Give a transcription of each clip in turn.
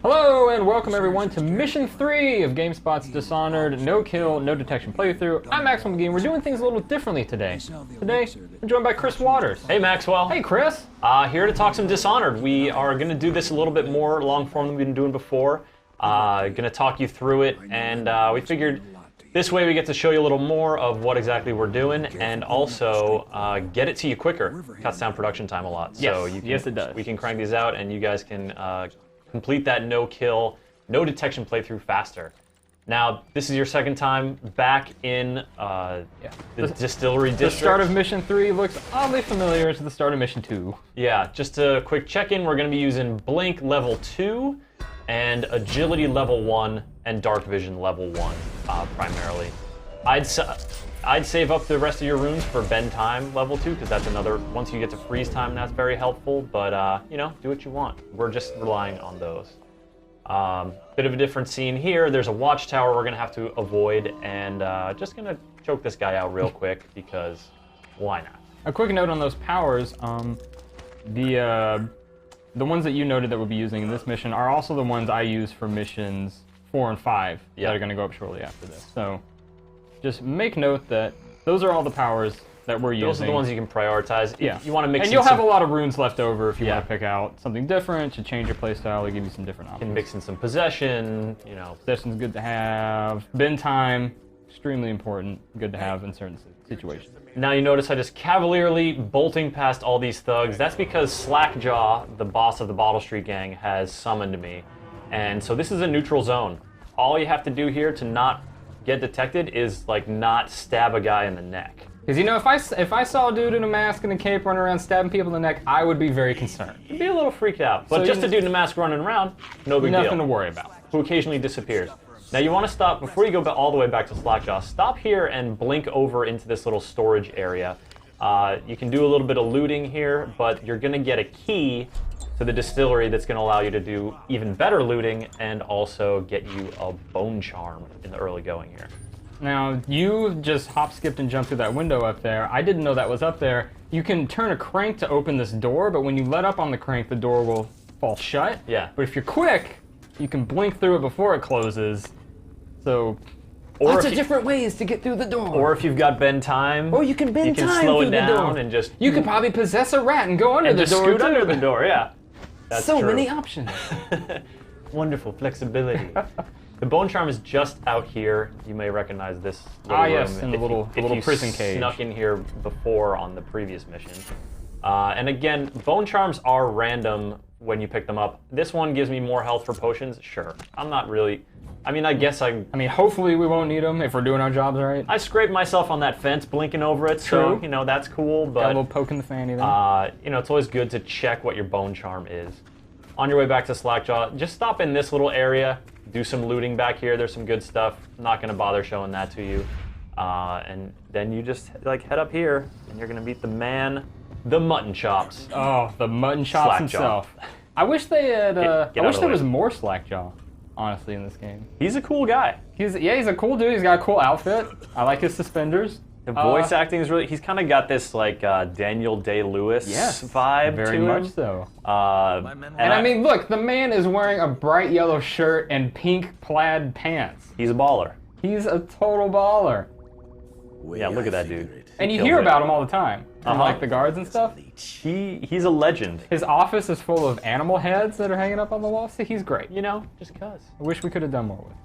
Hello and welcome everyone to Mission 3 of GameSpot's Dishonored No Kill, No Detection playthrough. I'm Maxwell McGee. We're doing things a little differently today. Today, we're joined by Chris Waters. Hey Maxwell. Hey Chris. Here to talk some Dishonored. We are going to do this a little bit more long form than we've been doing before. Going to talk you through it, and we figured this way we get to show you a little more of what exactly we're doing, and also get it to you quicker. Cuts down production time a lot. Yes, so yes it does. We can crank these out, and you guys can complete that no kill, no detection playthrough faster. Now, this is your second time back in the Distillery District. The start of Mission 3 looks oddly familiar to the start of Mission 2. Yeah, just a quick check-in. We're going to be using Blink level 2 and Agility level 1 and Dark Vision level 1 primarily. I'd save up the rest of your runes for Bend Time level 2, because that's another, once you get to freeze time, that's very helpful, but you know, do what you want. We're just relying on those. Bit of a different scene here. There's a watchtower we're gonna have to avoid, and just gonna choke this guy out real quick, because why not? A quick note on those powers, the ones that you noted that we'll be using in this mission are also the ones I use for missions 4 and 5 that are gonna go up shortly after this. So just make note that those are all the powers that we're using. Those are the ones you can prioritize. Yeah. You want to mix. And you'll have a lot of runes left over if you want to pick out something different, to change your playstyle, or give you some different options. You can mix in some possession, you know. Possession's good to have. Bend time, extremely important, good to have in certain situations. Now you notice I just cavalierly bolting past all these thugs. That's because Slackjaw, the boss of the Bottle Street Gang, has summoned me. And so this is a neutral zone. All you have to do here to not get detected is like not stab a guy in the neck. Because you know, if I saw a dude in a mask and a cape running around stabbing people in the neck, I would be very concerned. You'd be a little freaked out. But So just a dude in a mask running around, no big deal. Nothing to worry about. Who occasionally disappears. Now you want to stop, before you go all the way back to Slackjaw, stop here and blink over into this little storage area. You can do a little bit of looting here, but you're going to get a key to the distillery that's going to allow you to do even better looting and also get you a bone charm in the early going here. Now, you just hop, skipped, and jumped through that window up there. I didn't know that was up there. You can turn a crank to open this door, but when you let up on the crank, the door will fall shut. Yeah. But if you're quick, you can blink through it before it closes. So, Or lots of different ways to get through the door. Or if you've got bend time, or you can bend time slow through it the door. down and just... You could probably possess a rat and go under the just door, scoot too. under the door, yeah. That's so true. many options. Wonderful flexibility. The bone charm is just out here. You may recognize this little room. Yes, in the little prison cage. Snuck in here before on the previous mission. And again, bone charms are random when you pick them up. This one gives me more health for potions. Sure, I'm not really. I mean, I guess I mean, hopefully we won't need them if we're doing our jobs right. I scraped myself on that fence, blinking over it. True. So you know that's cool. But got a little poke in the fanny there. you know, it's always good to check what your bone charm is. On your way back to Slackjaw, just stop in this little area. Do some looting back here. There's some good stuff. I'm not gonna bother showing that to you. And then you just like head up here, and you're gonna meet the man, the mutton chops. Oh, the mutton chops himself. I wish they had. I wish there was more Slackjaw, honestly, in this game. He's a cool guy. He's a cool dude. He's got a cool outfit. I like his suspenders. The voice acting is really. He's kind of got this like Daniel Day-Lewis vibe to him. Very much so. And I mean, look, the man is wearing a bright yellow shirt and pink plaid pants. He's a baller. He's a total baller. Yeah, look at that dude. And you hear about him all the time. From, like the guards and stuff. He's a legend. His office is full of animal heads that are hanging up on the wall. So he's great. You know, just cuz. I wish we could have done more with.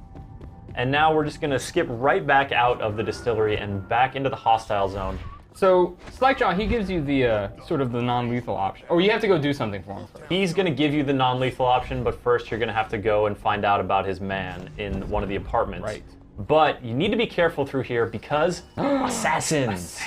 And now we're just gonna skip right back out of the distillery and back into the hostile zone. So Slackjaw, he gives you the sort of the non-lethal option, or you have to go do something for him first. He's gonna give you the non-lethal option, but first you're gonna have to go and find out about his man in one of the apartments. Right. But you need to be careful through here because assassins.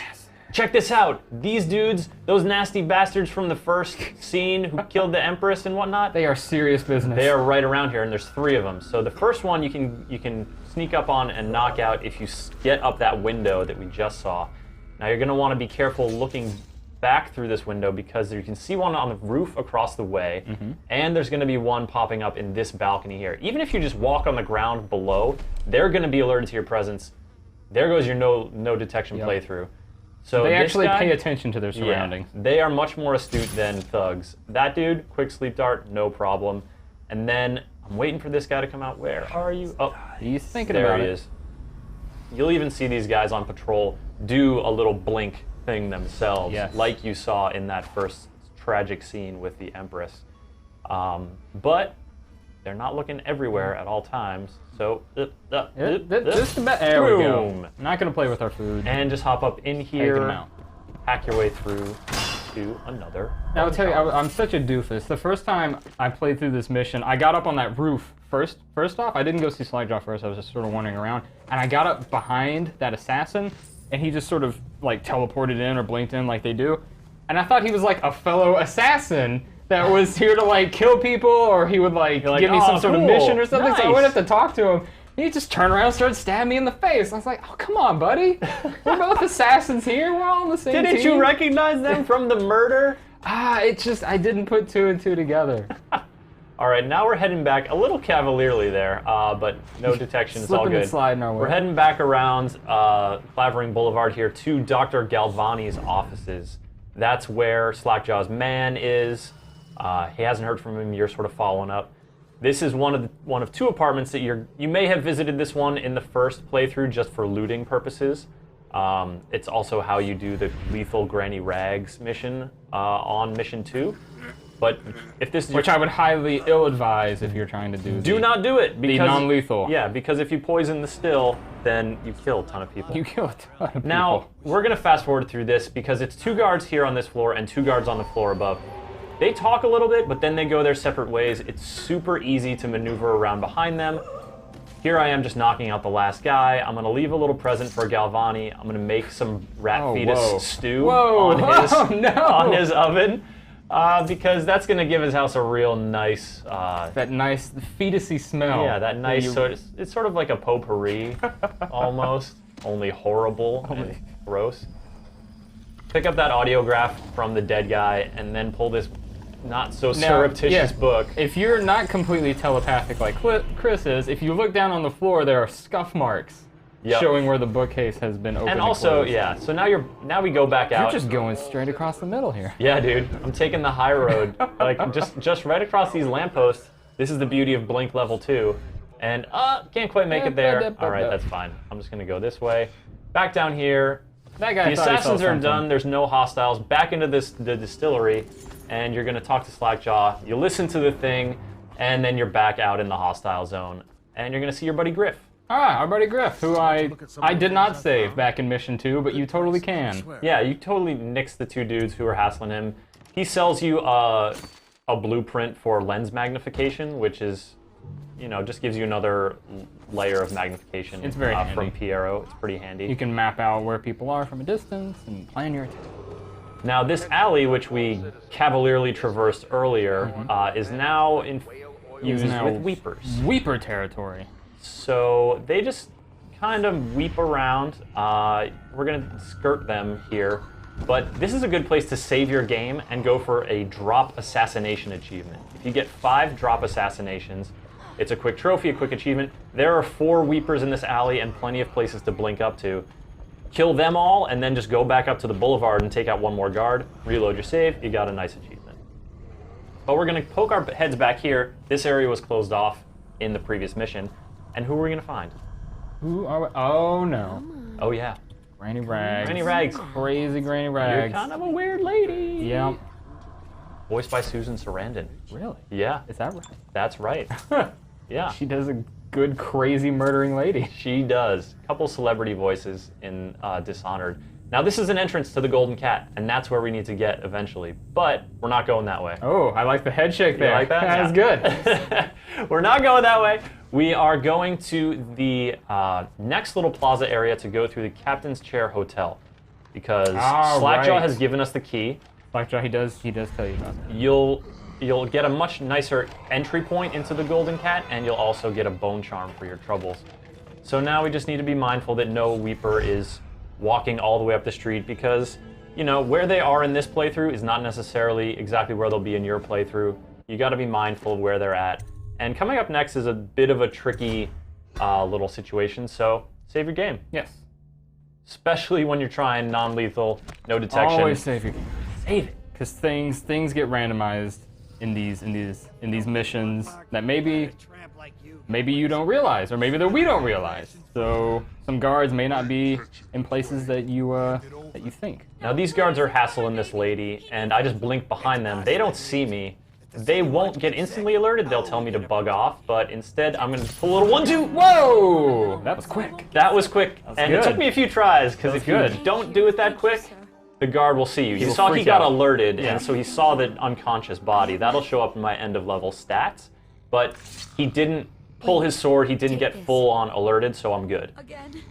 Check this out. These dudes, those nasty bastards from the first scene who killed the Empress and whatnot. They are serious business. They are right around here, and there's 3 of them. So the first one you can sneak up on and knock out if you get up that window that we just saw. Now you're going to want to be careful looking back through this window because you can see one on the roof across the way, and there's going to be one popping up in this balcony here. Even if you just walk on the ground below, they're going to be alerted to your presence. There goes your no detection playthrough. So they actually pay attention to their surroundings. Yeah, they are much more astute than thugs. That dude, quick sleep dart, no problem. And then I'm waiting for this guy to come out. Where are you? Oh, He's thinking there about he it. is. You'll even see these guys on patrol do a little blink thing themselves, Yes. like you saw in that first tragic scene with the Empress. But they're not looking everywhere at all times. So, Just about. There we go. Boom. Not gonna play with our food. And just hop up in Taking here, them out. hack your way through to another. Now, I'll tell you, I'm such a doofus. The first time I played through this mission, I got up on that roof first. First off, I didn't go see Slackjaw first. I was just sort of wandering around, and I got up behind that assassin, and he just sort of like teleported in or blinked in like they do, and I thought he was like a fellow assassin that was here to like kill people, or he would like give me some sort of mission or something. So I went up to talk to him. He just turned around and started stabbing me in the face. I was like, oh, come on, buddy. We're both assassins here. We're all on the same team. Didn't you recognize them from the murder? It's just, I didn't put two and two together. All right, now we're heading back a little cavalierly there, but no detection. It's all Slipping good. and sliding our way. We're heading back around Clavering Boulevard here to Dr. Galvani's offices. That's where Slackjaw's man is. He hasn't heard from him. You're sort of following up. This is one of two apartments that you may have visited this one in the first playthrough just for looting purposes. It's also how you do the lethal Granny Rags mission on mission 2. But if this is Which I would highly ill-advise if you're trying to do not do it because the non-lethal. Yeah, because if you poison the still, then you kill a ton of people. You kill a ton of people. Now, we're going to fast forward through this because it's 2 guards here on this floor and 2 guards on the floor above. They talk a little bit, but then they go their separate ways. It's super easy to maneuver around behind them. Here I am just knocking out the last guy. I'm going to leave a little present for Galvani. I'm going to make some rat fetus stew on his oven because that's going to give his house a real nice... that nice fetusy smell. Yeah, that nice... So it's sort of like a potpourri almost, only horrible and gross. Pick up that audiograph from the dead guy and then pull this not so surreptitious book. If you're not completely telepathic like Chris is, if you look down on the floor, there are scuff marks showing where the bookcase has been opened. And also, closed. so now we go back out. You're just going straight across the middle here. Yeah, dude. I'm taking the high road. Like just right across these lampposts. This is the beauty of Blink level 2. And can't quite make it there. All right, that's fine. I'm just gonna go this way. Back down here. That guy The assassins are done. There's no hostiles. Back into the distillery, and you're gonna talk to Slackjaw. You listen to the thing, and then you're back out in the hostile zone, and you're gonna see your buddy Griff. Our buddy Griff, who I did not save back in Mission 2, but you totally can. Yeah, you totally nixed the 2 dudes who were hassling him. He sells you a blueprint for lens magnification, which is, just gives you another layer of magnification. It's very handy. From Piero. It's pretty handy. You can map out where people are from a distance and plan your attack. Now, this alley, which we cavalierly traversed earlier, is now used with Weepers. Weeper territory. So they just kind of weep around. We're going to skirt them here. But this is a good place to save your game and go for a drop assassination achievement. If you get 5 drop assassinations, it's a quick trophy, a quick achievement. There are 4 Weepers in this alley and plenty of places to blink up to. Kill them all, and then just go back up to the boulevard and take out 1 more guard. Reload your save, you got a nice achievement. But we're going to poke our heads back here. This area was closed off in the previous mission. And who are we going to find? Who are we? Oh, no. Oh, yeah. Granny Rags. Granny Rags. Crazy Granny Rags. You're kind of a weird lady. Yeah. Voiced by Susan Sarandon. Really? Yeah. Is that right? That's right. Yeah. She does a good, crazy murdering lady. She does. A couple celebrity voices in Dishonored. Now, this is an entrance to the Golden Cat, and that's where we need to get eventually. But we're not going that way. Oh, I like the head shake there. You like that? That's good. We're not going that way. We are going to the next little plaza area to go through the Captain's Chair Hotel. Because Slackjaw has given us the key. Slackjaw, he does tell you about that. You'll get a much nicer entry point into the Golden Cat, and you'll also get a bone charm for your troubles. So now we just need to be mindful that no Weeper is walking all the way up the street because, where they are in this playthrough is not necessarily exactly where they'll be in your playthrough. You got to be mindful of where they're at. And coming up next is a bit of a tricky little situation, so save your game. Yes. Especially when you're trying non-lethal, no detection. Always save your game. Save it. Because things get randomized in these missions that maybe you don't realize, or maybe that we don't realize. So some guards may not be in places that you think. Now these guards are hassling this lady, and I just blink behind them. They don't see me. They won't get instantly alerted. They'll tell me to bug off, but instead I'm going to pull a little 1-2. Whoa! That was quick. That was quick, and it good. took me a few tries, because if good. you don't do it that quick, the guard will see you. You will saw he freak got out. alerted, Yeah. and so he saw the unconscious body. That'll show up in my end of level stats, but he didn't pull his sword, he didn't get full on alerted, so I'm good.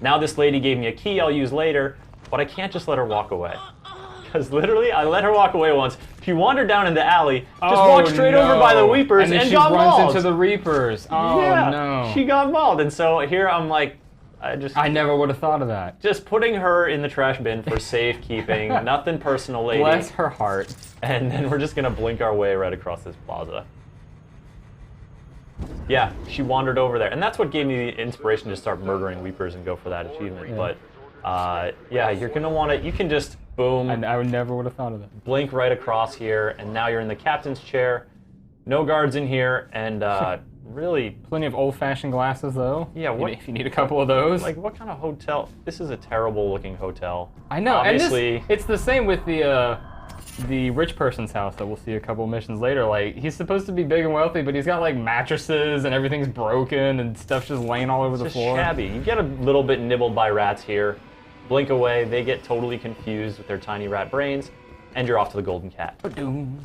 Now this lady gave me a key I'll use later, but I can't just let her walk away. Because literally, I let her walk away once. She wandered down in the alley, just walked straight over by the Weepers, and then she got runs mauled. into the Reapers. Oh Yeah, no! she got mauled, and so here I'm like, I never would have thought of that. just putting her in the trash bin for safekeeping, nothing personal, lady. Bless her heart. And then we're just gonna blink our way right across this plaza. Yeah, she wandered over there, and that's what gave me the inspiration to start murdering Weepers and go for that achievement. Yeah. But yeah, you're gonna want to. You can just boom, I would never would have thought of that. blink right across here, and now you're in the captain's chair. No guards in here, and really, Plenty of old-fashioned glasses, though. Yeah, what- If you need a couple of those. like, what kind of hotel? This is a terrible-looking hotel. I know. Obviously, And it's the same with the rich person's house that we'll see a couple missions later. Like, he's supposed to be big and wealthy, but he's got like mattresses and everything's broken and stuff's just laying all over the just floor. shabby. You get a little bit nibbled by rats here. Blink away, they get totally confused with their tiny rat brains, and you're off to the Golden Cat. Ba-doom.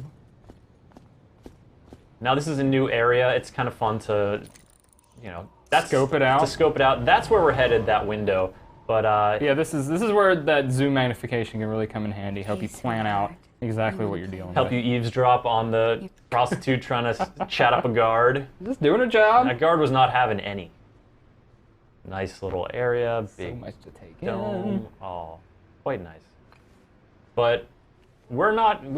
Now this is a new area. It's kind of fun to, Scope it out. To scope it out. That's where we're headed. That window. But Yeah, this is where that zoom magnification can really come in handy. Help you plan out exactly what you're dealing help with. you eavesdrop on the prostitute trying to chat up a guard. Just doing a job. That guard was not having any. Nice little area, So big much to take dome. in. Oh, quite nice. But we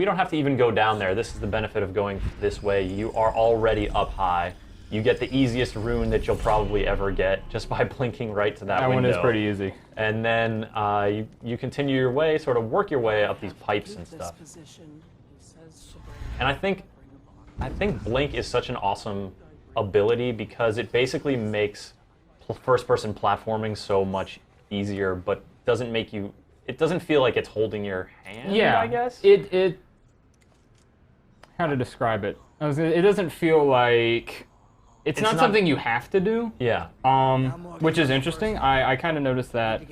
don't have to even go down there. This is the benefit of going this way. You are already up high. You get the easiest rune that you'll probably ever get just by blinking right to that That window. one is pretty easy. And then you continue your way, sort of work your way up these pipes and stuff. And I think Blink is such an awesome ability because it basically makes first-person platforming so much easier, but doesn't make you. It doesn't feel like it's holding your hand. Yeah, I guess. It. How to describe it? It doesn't feel like. It's not something you have to do. Yeah. Which is interesting. I kind of noticed that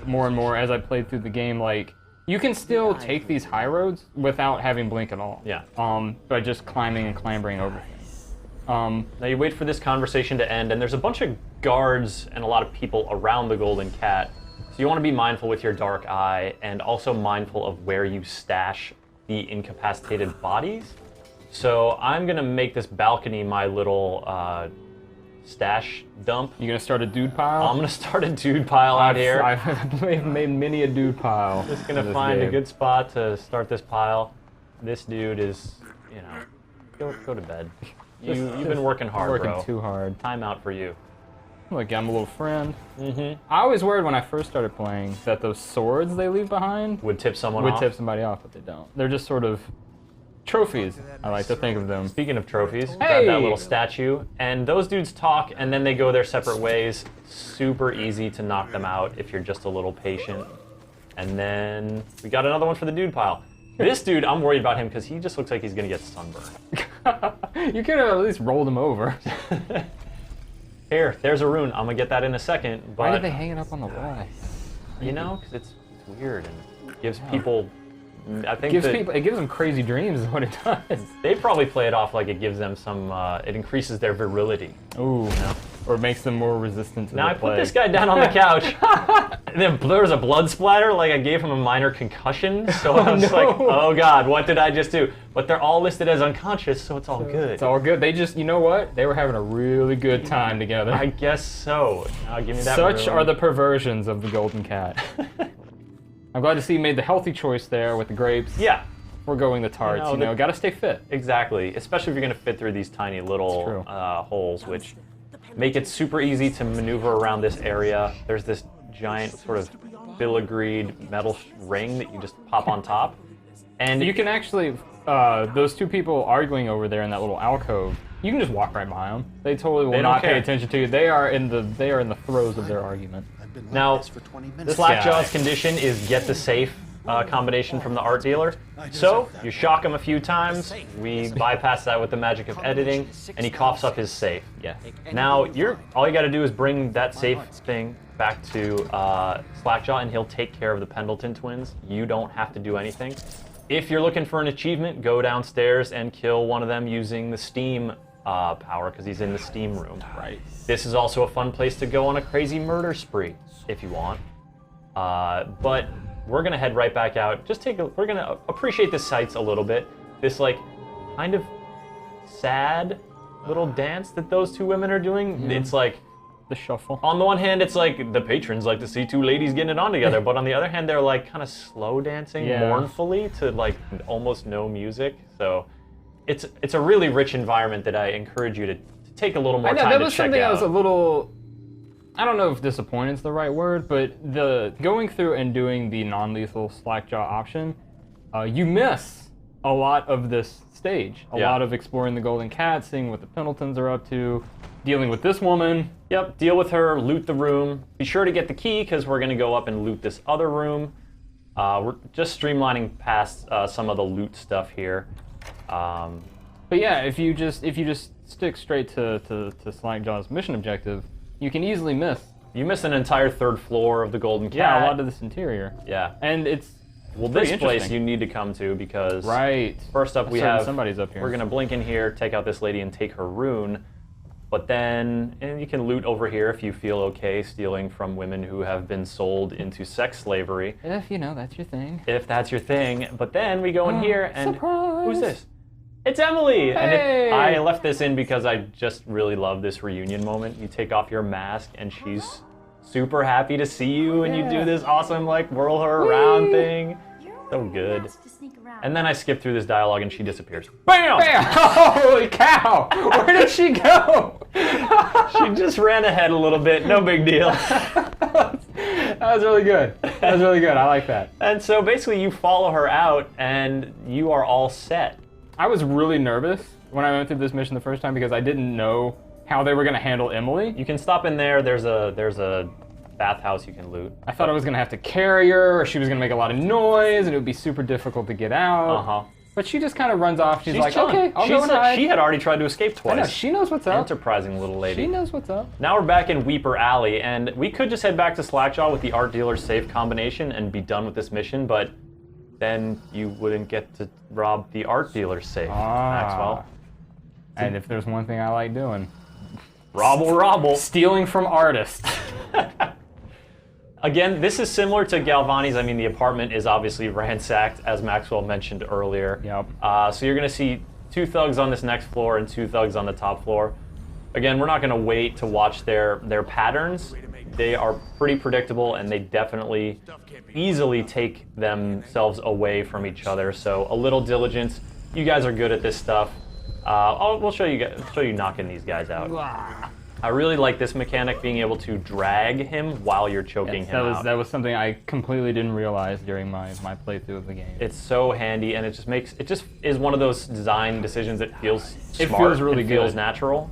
more and more as I played through the game. Like, you can still take these high roads without having blink at all. Yeah. By just climbing and clambering over things. Now you wait for this conversation to end, and there's a bunch of guards and a lot of people around the Golden Cat. So you want to be mindful with your dark eye, and also mindful of where you stash the incapacitated bodies. So I'm gonna make this balcony my little stash dump. You gonna start a dude pile? I'm gonna start a dude pile out here. I've made many a dude pile. Just gonna find a good spot to start this pile. This dude is, go to bed. You've been working hard, working bro. too hard. Time out for you. Look, I'm a little friend. Mm-hmm. I always worried when I first started playing that those swords they leave behind Would tip someone would off. tip somebody off, but they don't. They're just sort of trophies, I like to think of them. Speaking of trophies, grab Hey! that little statue, and those dudes talk, and then they go their separate ways. Super easy to knock them out if you're just a little patient. And then we got another one for the dude pile. This dude, I'm worried about him because he just looks like he's gonna get sunburned. You could have at least rolled them over. Here, there's a rune. I'm gonna get that in a second, but Why did they hang it up on the wall? because it's weird and gives people. I think It gives them crazy dreams is what it does. they probably play it off like it gives them some. It increases their virility. Ooh. Or makes them more resistant to Now the I put plague. this guy down on the couch, and then there was a blood splatter, like I gave him a minor concussion. So I was like, oh god, what did I just do? But they're all listed as unconscious, so it's all good. It's all good. They just, you know what? They were having a really good time together. I guess so. Now give me that. Such rune. are the perversions of the Golden Cat. I'm glad to see you made the healthy choice there with the grapes. Yeah, We're going the tarts, gotta stay fit. exactly. Especially if you're gonna fit through these tiny little true. holes, which make it super easy to maneuver around this area. There's this giant sort of filigreed metal ring that you just pop on top. And You can actually, those two people arguing over there in that little alcove, you can just walk right by them. They totally will not pay attention to you. They are in the throes of their argument. Now, Slackjaw's condition is get the safe combination from the art dealer. So, you shock him a few times, we bypass that with the magic of editing, and he coughs up his safe. Yeah. Now, all you gotta do is bring that safe thing back to Slackjaw, and he'll take care of the Pendleton twins. You don't have to do anything. If you're looking for an achievement, go downstairs and kill one of them using the steam power, because he's in the steam room. Right. This is also a fun place to go on a crazy murder spree, if you want. But we're gonna head right back out. We're gonna appreciate the sights a little bit. This like kind of sad little dance that those two women are doing. It's like the shuffle. On the one hand, it's like the patrons like to see two ladies getting it on together, but on the other hand, they're like kind of slow dancing mournfully to like almost no music. So it's a really rich environment that I encourage you to take a little more time to check out. That was something I was a little, I don't know if disappointed is the right word, but the going through and doing the non-lethal Slackjaw option, you miss a lot of this stage. A lot of exploring the Golden Cat, seeing what the Pendletons are up to, dealing with this woman. Yep, deal with her, loot the room. Be sure to get the key, because we're going to go up and loot this other room. We're just streamlining past some of the loot stuff here. But yeah, if you just stick straight to Slackjaw's mission objective, you can easily miss. You miss an entire third floor of the Golden Cat. Yeah, a lot of this interior. Yeah. And it's this place you need to come to, because first up we have somebody's up here. We're gonna blink in here, take out this lady and take her rune. But then you can loot over here if you feel okay stealing from women who have been sold into sex slavery. If you know that's your thing. If that's your thing. But then we go in here and surprise! Who's this? It's Emily! Hey! And I left this in because I just really love this reunion moment. You take off your mask and she's super happy to see you, and you do this awesome like whirl her around thing. So good. And then I skip through this dialogue and she disappears. BAM! Bam! Holy cow! Where did she go? She just ran ahead a little bit, no big deal. That was really good. That was really good. I like that. And so basically you follow her out and you are all set. I was really nervous when I went through this mission the first time because I didn't know how they were going to handle Emily. You can stop in there. There's a bathhouse you can loot. I thought I was going to have to carry her, or she was going to make a lot of noise, and it would be super difficult to get out. But she just kind of runs off. She's like, chilling. okay, I'll go and hide. She had already tried to escape twice. I know, she knows what's up. Enterprising little lady. She knows what's up. Now we're back in Weeper Alley, and we could just head back to Slackjaw with the art dealer's safe combination and be done with this mission, but then you wouldn't get to rob the art dealer's safe, Maxwell. And if there's one thing I like doing, robble. Stealing from artists. Again, this is similar to Galvani's. I mean, the apartment is obviously ransacked, as Maxwell mentioned earlier. Yep. So you're going to see 2 thugs on this next floor and 2 thugs on the top floor. Again, we're not going to wait to watch their patterns. They are pretty predictable, and they definitely easily take themselves away from each other. So a little diligence. You guys are good at this stuff. We'll show you knocking these guys out. I really like this mechanic, being able to drag him while you're choking him out. That was something I completely didn't realize during my playthrough of the game. It's so handy, and it just is one of those design decisions that feels smart. It feels really good. Feels natural.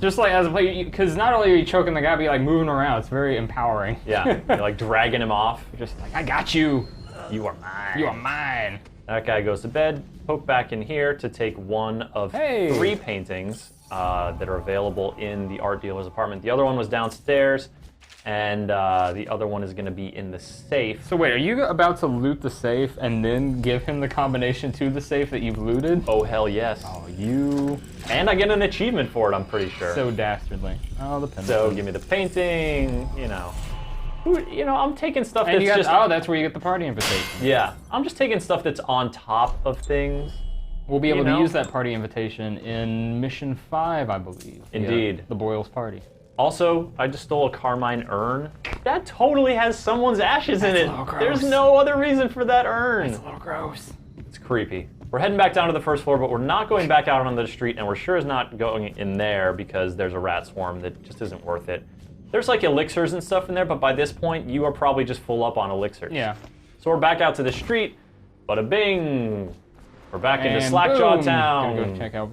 Just like as a player, because not only are you choking the guy, but you're like moving around. It's very empowering. Yeah, you're like dragging him off. You're just like, I got you. You are mine. You are mine. That guy goes to bed. Poke back in here to take one of 3 paintings that are available in the art dealer's apartment. The other one was downstairs, and the other one is going to be in the safe. So wait, are you about to loot the safe and then give him the combination to the safe that you've looted? Oh, hell yes. Oh, you... And I get an achievement for it, I'm pretty sure. So dastardly. Oh, the Pendleton. So give me the painting, you know. I'm taking stuff that's just... Oh, that's where you get the party invitation. Yeah, I'm just taking stuff that's on top of things. We'll be able to use that party invitation in Mission 5, I believe. Indeed. The Boyle's party. Also, I just stole a carmine urn. That totally has someone's ashes in it. A little gross. There's no other reason for that urn. It's a little gross. It's creepy. We're heading back down to the first floor, but we're not going back out on the street, and we're sure as not going in there because there's a rat swarm that just isn't worth it. There's like elixirs and stuff in there, but by this point, you are probably just full up on elixirs. Yeah. So we're back out to the street. Bada bing. We're back into And Slackjaw boom. Town. Gonna go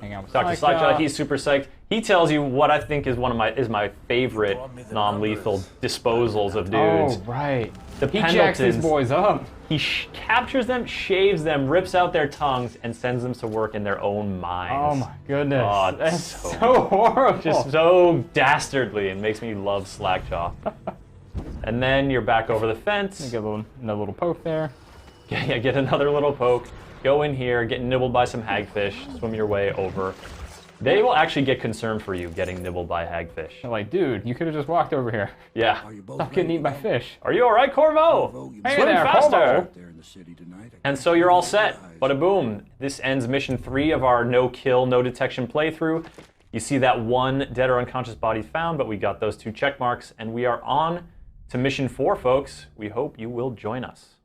hang out with Dr. Slackjaw, he's super psyched. He tells you what I think is my favorite non-lethal disposals of dudes. Oh, right. The He jacks these Pendletons. boys up. He captures them, shaves them, rips out their tongues, and sends them to work in their own minds. Oh my goodness. Oh, That's so- so horrible. Just so dastardly, and makes me love Slackjaw. And then you're back over the fence. Get another little poke there. Yeah, get another little poke. Go in here, get nibbled by some hagfish, swim your way over. They will actually get concerned for you getting nibbled by hagfish. They're like, dude, you could have just walked over here. Yeah. Stop getting eaten by fish. Are you all right, Corvo? Hey Swim there, faster. Corvo. And so you're all set. Bada boom. This ends mission 3 of our no kill, no detection playthrough. You see that one dead or unconscious body found, but we got those 2 check marks, and we are on to mission 4, folks. We hope you will join us.